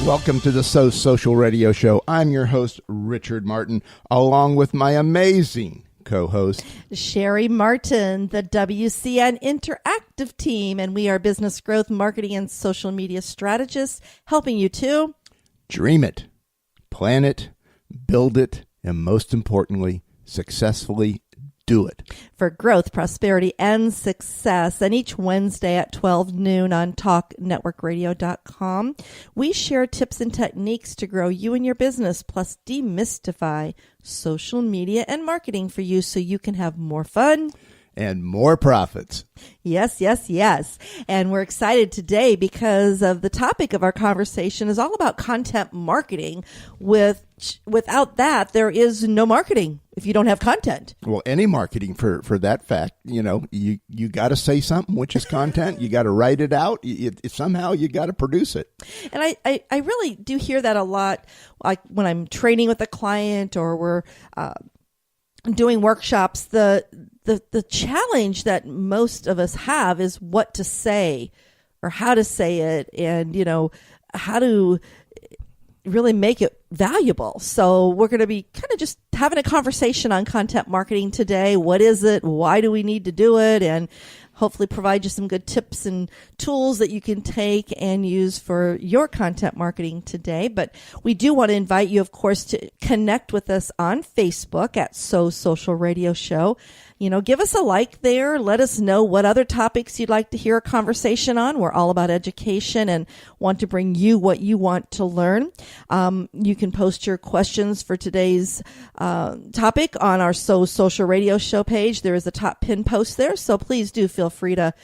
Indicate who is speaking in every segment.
Speaker 1: Welcome to the So Social Radio Show. I'm your host, Richard Martin, along with my amazing co-host,
Speaker 2: cheri-Martin, the WCN Interactive Team, and we are business growth, marketing, and social media strategists, helping you to
Speaker 1: dream it, plan it, build it, and most importantly, successfully do it.
Speaker 2: For growth, prosperity, and success. And each Wednesday at 12 noon on TalkNetworkRadio.com, we share tips and techniques to grow you and your business, plus demystify social media and marketing for you so you can have more fun
Speaker 1: and more profits.
Speaker 2: Yes, yes, yes. And we're excited today because of the topic of our conversation is all about content marketing. Without that, there is no marketing if you don't have content.
Speaker 1: Well, any marketing for that fact, you got to say something, which is content. You got to write it out. Somehow you got to produce it. And
Speaker 2: I really do hear that a lot, like when I'm training with a client or we're doing workshops. The challenge that most of us have is what to say or how to say it and, how to really make it valuable. So we're going to be kind of just having a conversation on content marketing today. What is it? Why do we need to do it? And hopefully provide you some good tips and tools that you can take and use for your content marketing today. But we do want to invite you, of course, to connect with us on Facebook at So Social Radio Show. Give us a like there. Let us know what other topics you'd like to hear a conversation on. We're all about education and want to bring you what you want to learn. You can post your questions for today's topic on our So Social Radio Show page. There is a top pin post there, so please do feel free to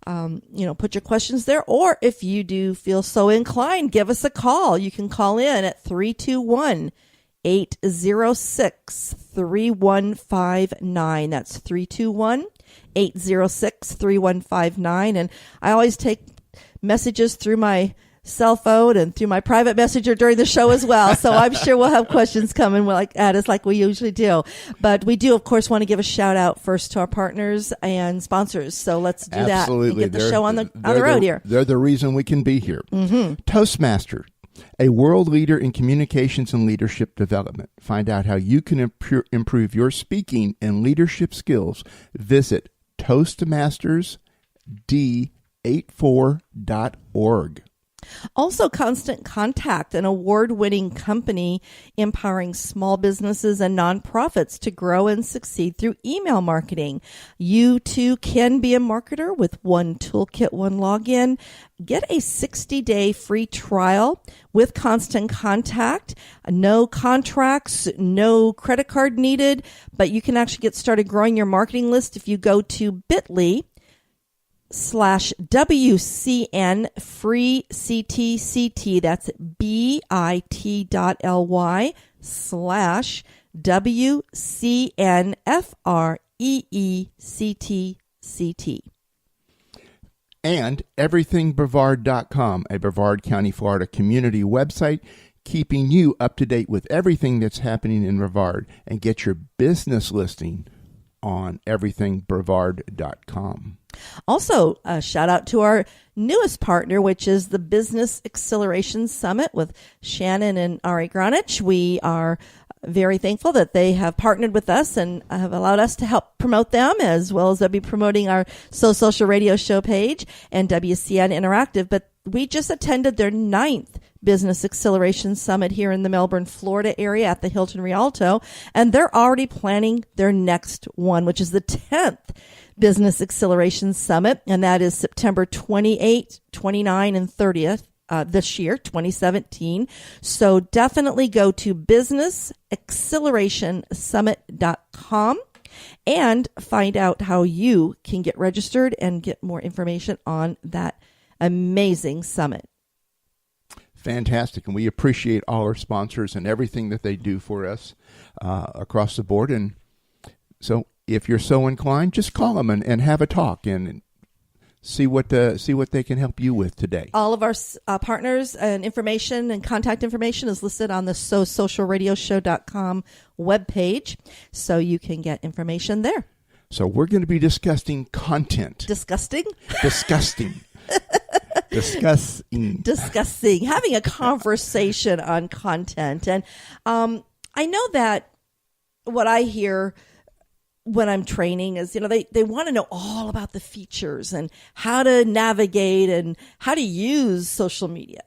Speaker 2: put your questions there. Or if you do feel so inclined, give us a call. You can call in at 321-806-3159. That's 321-806-3159. And I always take messages through my cell phone and through my private messenger during the show as well. So I'm sure we'll have questions coming at us like we usually do. But we do, of course, want to give a shout out first to our partners and sponsors. So let's do that and get the show on the road here.
Speaker 1: They're the reason we can be here.
Speaker 2: Mm-hmm.
Speaker 1: Toastmaster, a world leader in communications and leadership development. Find out how you can improve your speaking and leadership skills. Visit toastmastersd84.org.
Speaker 2: Also, Constant Contact, an award-winning company empowering small businesses and nonprofits to grow and succeed through email marketing. You too can be a marketer with one toolkit, one login. Get a 60-day free trial with Constant Contact. No contracts, no credit card needed, but you can actually get started growing your marketing list if you go to bit.ly/WCN free CTCT. That's bit.ly/WCN FREECTCT.
Speaker 1: And everythingbrevard.com, a Brevard County, Florida community website, keeping you up to date with everything that's happening in Brevard. And get your business listing on everythingbrevard.com.
Speaker 2: Also, a shout out to our newest partner, which is the Business Acceleration Summit with Shannon and Ari Granich. We are very thankful that they have partnered with us and have allowed us to help promote them, as well as they'll be promoting our So Social Radio Show page and WCN Interactive. But we just attended their 9th Business Acceleration Summit here in the Melbourne, Florida area at the Hilton Rialto, and they're already planning their next one, which is the 10th Business Acceleration Summit, and that is September 28, 29, and 30th this year, 2017. So definitely go to businessaccelerationsummit.com and find out how you can get registered and get more information on that amazing summit.
Speaker 1: Fantastic. And we appreciate all our sponsors and everything that they do for us across the board. And so if you're so inclined, just call them and have a talk and see what they can help you with today.
Speaker 2: All of our partners and information and contact information is listed on the SoSocialRadioShow.com webpage, so you can get information there.
Speaker 1: So we're going to be discussing content.
Speaker 2: Disgusting?
Speaker 1: Disgusting. Discussing.
Speaker 2: Having a conversation on content. And I know that what I hear when I'm training is, they want to know all about the features and how to navigate and how to use social media.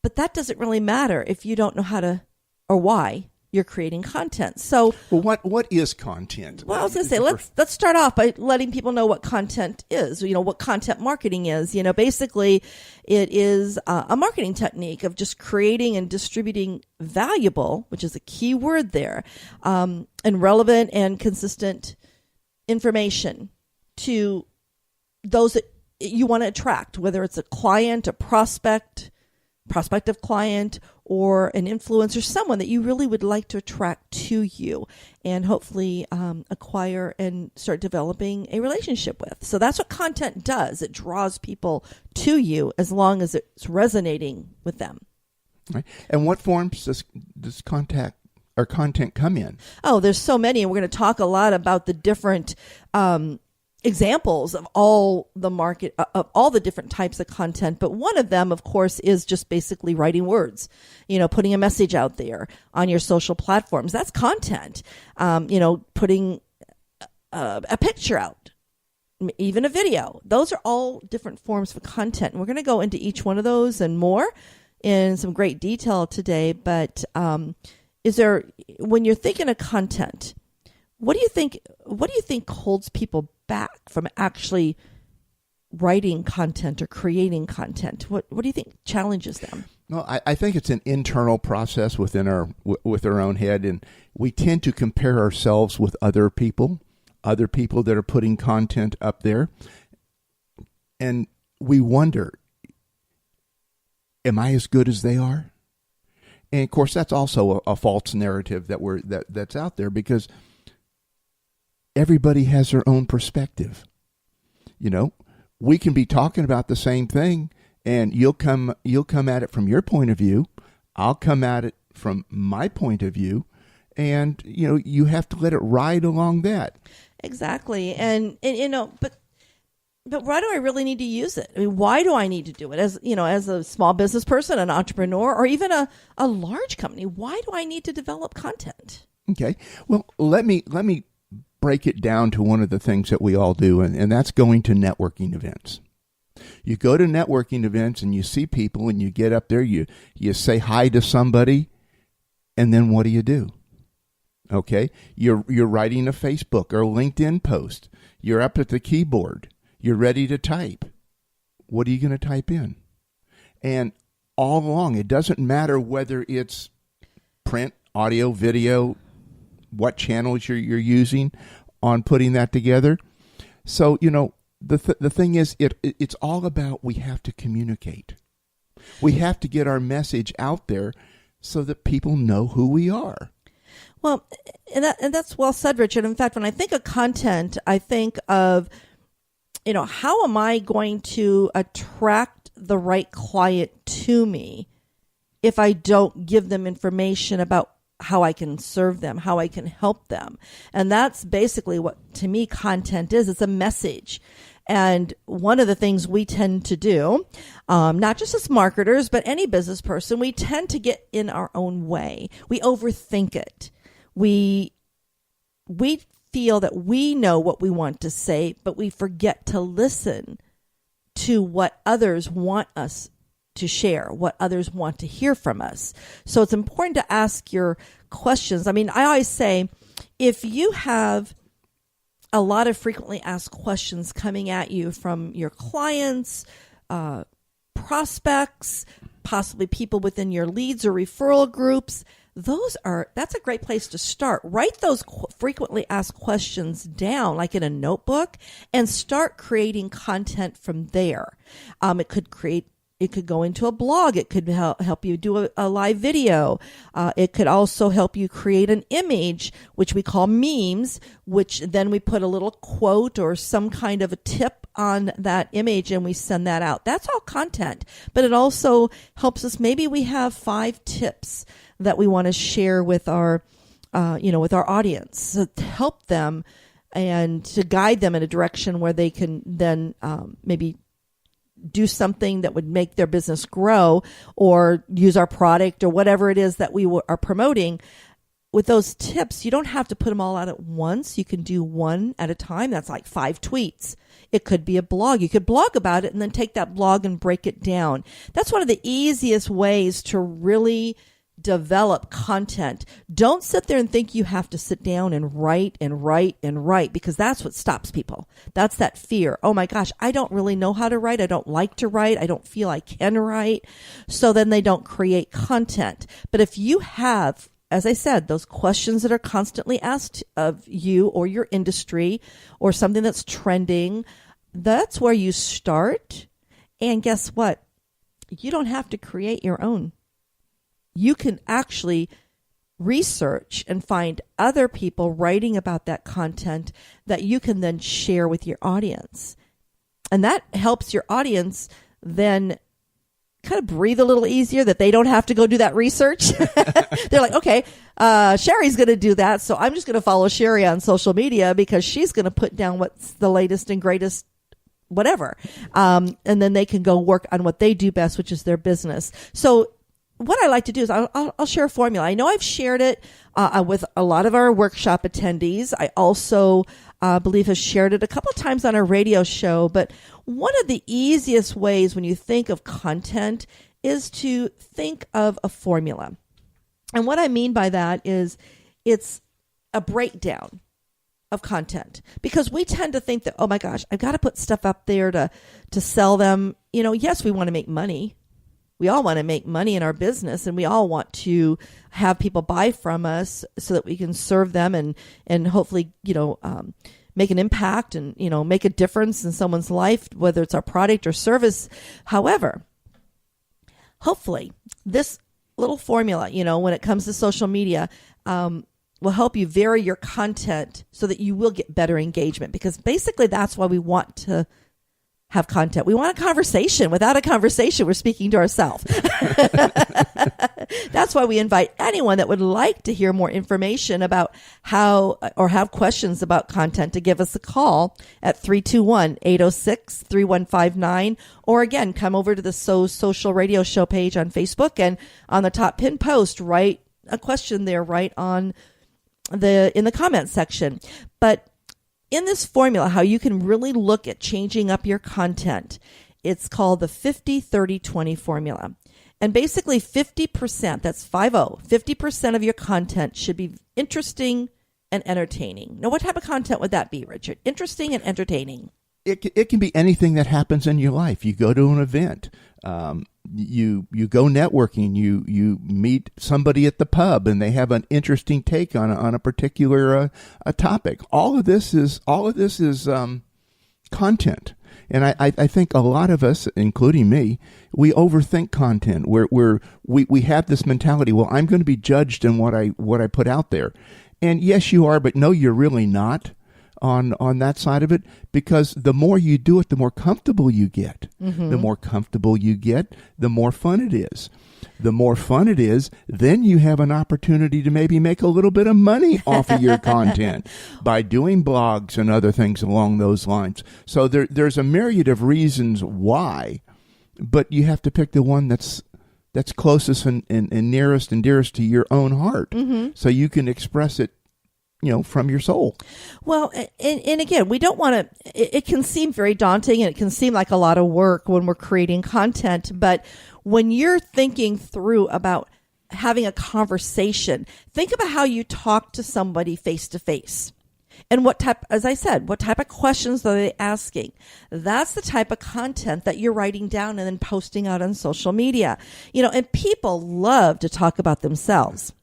Speaker 2: But that doesn't really matter if you don't know how to or why you're creating content. So,
Speaker 1: well, what is content?
Speaker 2: Well, I was going to say, let's start off by letting people know what content is, what content marketing is. Basically it is a marketing technique of just creating and distributing valuable, which is a key word there, and relevant and consistent information to those that you want to attract, whether it's a client, a prospective client, or an influencer, someone that you really would like to attract to you and hopefully acquire and start developing a relationship with. So that's what content does. It draws people to you as long as it's resonating with them.
Speaker 1: Right. And what forms does content come in?
Speaker 2: Oh, there's so many. And we're going to talk a lot about the different examples of all the different types of content. But one of them, of course, is just basically writing words, putting a message out there on your social platforms. That's content. Putting a picture out, even a video. Those are all different forms of content. And we're going to go into each one of those and more in some great detail today. But when you're thinking of content, what do you think holds people back from actually writing content or creating content? What do you think challenges them?
Speaker 1: Well, I think it's an internal process with our own head, and we tend to compare ourselves with other people that are putting content up there, and we wonder, am I as good as they are? And of course, that's also a false narrative that's out there, because everybody has their own perspective. We can be talking about the same thing, and you'll come at it from your point of view. I'll come at it from my point of view, and you have to let it ride along that. Exactly.
Speaker 2: And but why do I really need to use it? I mean, why do I need to do it as a small business person, an entrepreneur, or even a large company? Why do I need to develop content?
Speaker 1: Okay. Well, let me break it down to one of the things that we all do, and that's going to networking events. You go to networking events and you see people, and you get up there, you say hi to somebody, and then what do? Okay, you're writing a Facebook or LinkedIn post. You're up at the keyboard. You're ready to type. What are you going to type in? And all along, it doesn't matter whether it's print, audio, video, what channels you're using on putting that together. So, the thing is, it's all about, we have to communicate. We have to get our message out there so that people know who we are.
Speaker 2: Well, and that's well said, Richard. In fact, when I think of content, I think of, how am I going to attract the right client to me if I don't give them information about how I can serve them, how I can help them? And that's basically what, to me, content is. It's a message. And one of the things we tend to do, not just as marketers, but any business person, we tend to get in our own way. We overthink it. We feel that we know what we want to say, but we forget to listen to what others want us to share, what others want to hear from us. So it's important to ask your questions. I mean, I always say, if you have a lot of frequently asked questions coming at you from your clients, prospects, possibly people within your leads or referral groups, that's a great place to start. Write those frequently asked questions down, like in a notebook, and start creating content from there. It could go into a blog. It could help you do a live video. It could also help you create an image, which we call memes, which then we put a little quote or some kind of a tip on that image and we send that out. That's all content. But it also helps us. Maybe we have 5 tips that we want to share with our audience to help them and to guide them in a direction where they can then maybe do something that would make their business grow or use our product or whatever it is that we are promoting. With those tips, you don't have to put them all out at once. You can do one at a time. That's like 5 tweets. It could be a blog. You could blog about it and then take that blog and break it down. That's one of the easiest ways to really develop content. Don't sit there and think you have to sit down and write and write and write, because that's what stops people. That's that fear. Oh my gosh, I don't really know how to write. I don't like to write. I don't feel I can write. So then they don't create content. But if you have, as I said, those questions that are constantly asked of you or your industry or something that's trending, that's where you start. And guess what? You don't have to create your own. You can actually research and find other people writing about that content that you can then share with your audience. And that helps your audience then kind of breathe a little easier, that they don't have to go do that research. They're like, okay, Cheri's going to do that, so I'm just going to follow Cheri on social media because she's going to put down what's the latest and greatest whatever. And then they can go work on what they do best, which is their business. So what I like to do is I'll share a formula. I know I've shared it with a lot of our workshop attendees. I also believe have shared it a couple of times on our radio show. But one of the easiest ways when you think of content is to think of a formula. And what I mean by that is it's a breakdown of content, because we tend to think that, oh my gosh, I've got to put stuff up there to sell them. You know, yes, we want to make money. We all want to make money in our business, and we all want to have people buy from us so that we can serve them and hopefully, make an impact and, make a difference in someone's life, whether it's our product or service. However, hopefully this little formula, when it comes to social media, will help you vary your content so that you will get better engagement, because basically that's why we want to have content. We want a conversation. Without a conversation, we're speaking to ourselves. That's why we invite anyone that would like to hear more information about how or have questions about content to give us a call at 321-806-3159. Or again, come over to the So Social Radio Show page on Facebook, and on the top pin post, write a question there right in the comments section. But in this formula, how you can really look at changing up your content, it's called the 50-30-20 formula. And basically 50%, that's 50% of your content should be interesting and entertaining. Now, what type of content would that be, Richard? Interesting and entertaining.
Speaker 1: It can be anything that happens in your life. You go to an event, you go networking, you meet somebody at the pub, and they have an interesting take on a particular a topic. All of this is content, and I think a lot of us, including me, we overthink content. We have this mentality. Well, I'm going to be judged in what I put out there, and yes, you are, but no, you're really not on that side of it, because the more you do it, the more comfortable you get. Mm-hmm. The more comfortable you get, the more fun it is. The more fun it is, then you have an opportunity to maybe make a little bit of money off of your content by doing blogs and other things along those lines. So there's a myriad of reasons why, but you have to pick the one that's closest and nearest and dearest to your own heart, mm-hmm. so you can express it from your soul. Well,
Speaker 2: and again, we don't want to, it can seem very daunting, and it can seem like a lot of work when we're creating content. But when you're thinking through about having a conversation, think about how you talk to somebody face to face. And what type of questions are they asking? That's the type of content that you're writing down and then posting out on social media. And people love to talk about themselves.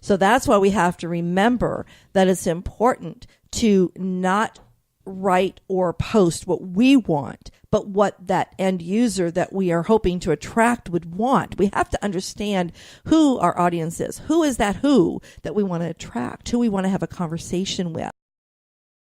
Speaker 2: So that's why we have to remember that it's important to not write or post what we want, but what that end user that we are hoping to attract would want. We have to understand who our audience is. Who is that who that we want to attract, who we want to have a conversation with.